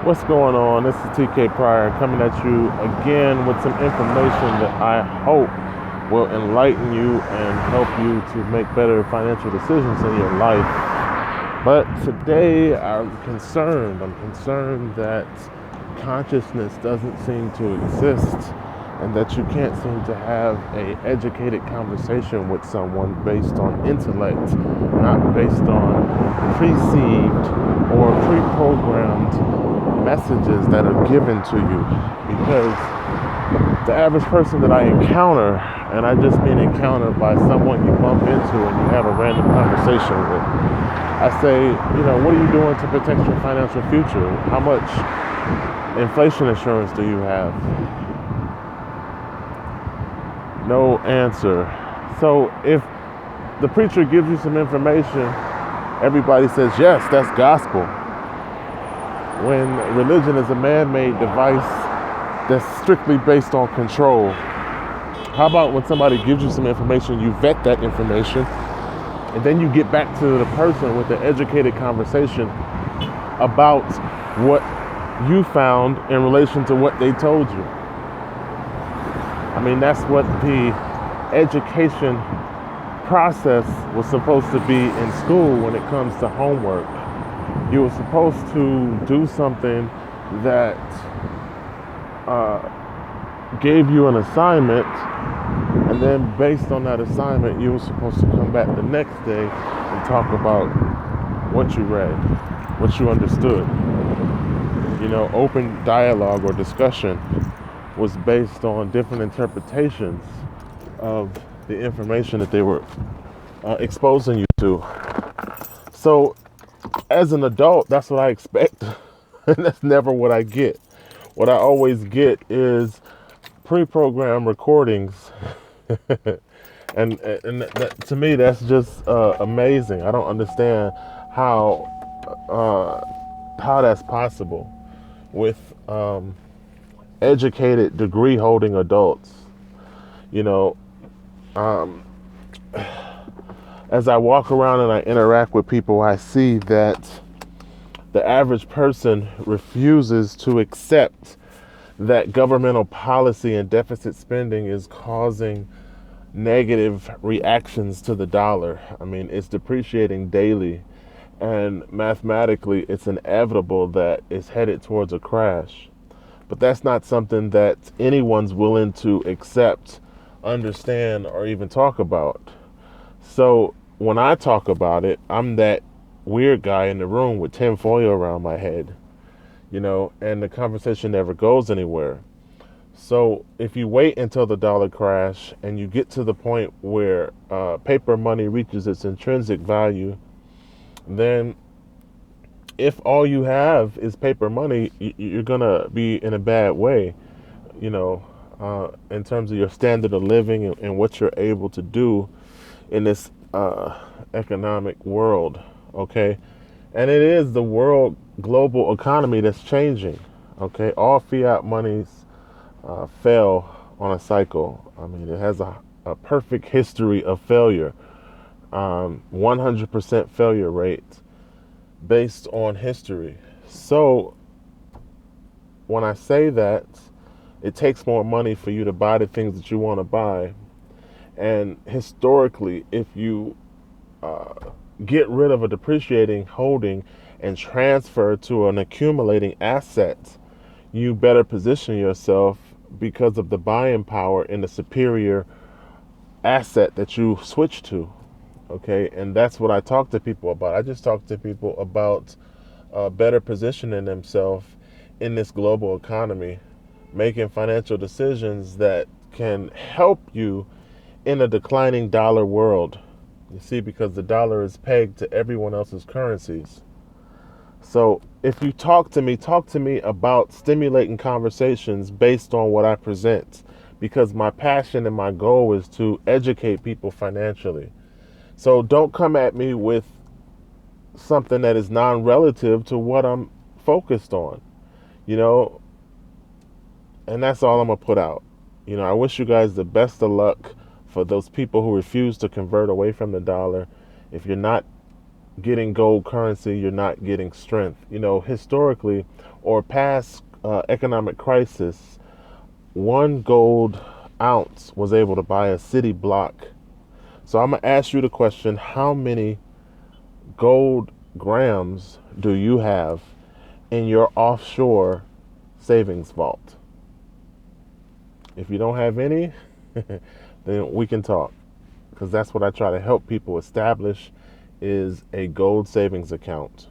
What's going on? This is TK Pryor coming at you again with some information that I hope will enlighten you and help you to make better financial decisions in your life. But today I'm concerned. I'm concerned that consciousness doesn't seem to exist and that you can't seem to have a educated conversation with someone based on intellect, not based on perceived or pre-programmed messages that are given to you. Because the average person that I encounter, and I just mean encountered by someone you bump into and you have a random conversation with, I say, what are you doing to protect your financial future? How much inflation insurance do you have? No answer. So if the preacher gives you some information, everybody says, yes, that's gospel. When religion is a man-made device that's strictly based on control. How about when somebody gives you some information, you vet that information, and then you get back to the person with an educated conversation about what you found in relation to what they told you. I mean, that's what the education process was supposed to be in school when it comes to homework. You were supposed to do something that gave you an assignment, and then based on that assignment, you were supposed to come back the next day and talk about what you read, what you understood. Open dialogue or discussion was based on different interpretations of the information that they were exposing you to. So as an adult, that's what I expect, and that's never what I get. What I always get is pre-programmed recordings, and to me, that's just amazing. I don't understand how that's possible with educated, degree-holding adults. As I walk around and I interact with people, I see that the average person refuses to accept that governmental policy and deficit spending is causing negative reactions to the dollar. I mean, it's depreciating daily, and mathematically, it's inevitable that it's headed towards a crash. But that's not something that anyone's willing to accept, understand, or even talk about. So when I talk about it, I'm that weird guy in the room with tinfoil around my head, and the conversation never goes anywhere. So if you wait until the dollar crash and you get to the point where paper money reaches its intrinsic value, then if all you have is paper money, you're going to be in a bad way, in terms of your standard of living and what you're able to do in this economic world, okay? And it is the world global economy that's changing, okay? All fiat monies fail on a cycle. I mean, it has a perfect history of failure, 100% failure rate based on history. So when I say that, it takes more money for you to buy the things that you want to buy. And historically, if you get rid of a depreciating holding and transfer to an accumulating asset, you better position yourself because of the buying power in the superior asset that you switch to. Okay, and that's what I talk to people about. I just talk to people about better positioning themselves in this global economy, making financial decisions that can help you in a declining dollar world. You see, because the dollar is pegged to everyone else's currencies. So if you talk to me about stimulating conversations based on what I present, because my passion and my goal is to educate people financially. So don't come at me with something that is non-relative to what I'm focused on, and that's all I'm going to put out. I wish you guys the best of luck for those people who refuse to convert away from the dollar. If you're not getting gold currency, you're not getting strength. Historically or past economic crisis, one gold ounce was able to buy a city block. So I'm going to ask you the question, how many gold grams do you have in your offshore savings vault? If you don't have any, then we can talk, because that's what I try to help people establish is a gold savings account.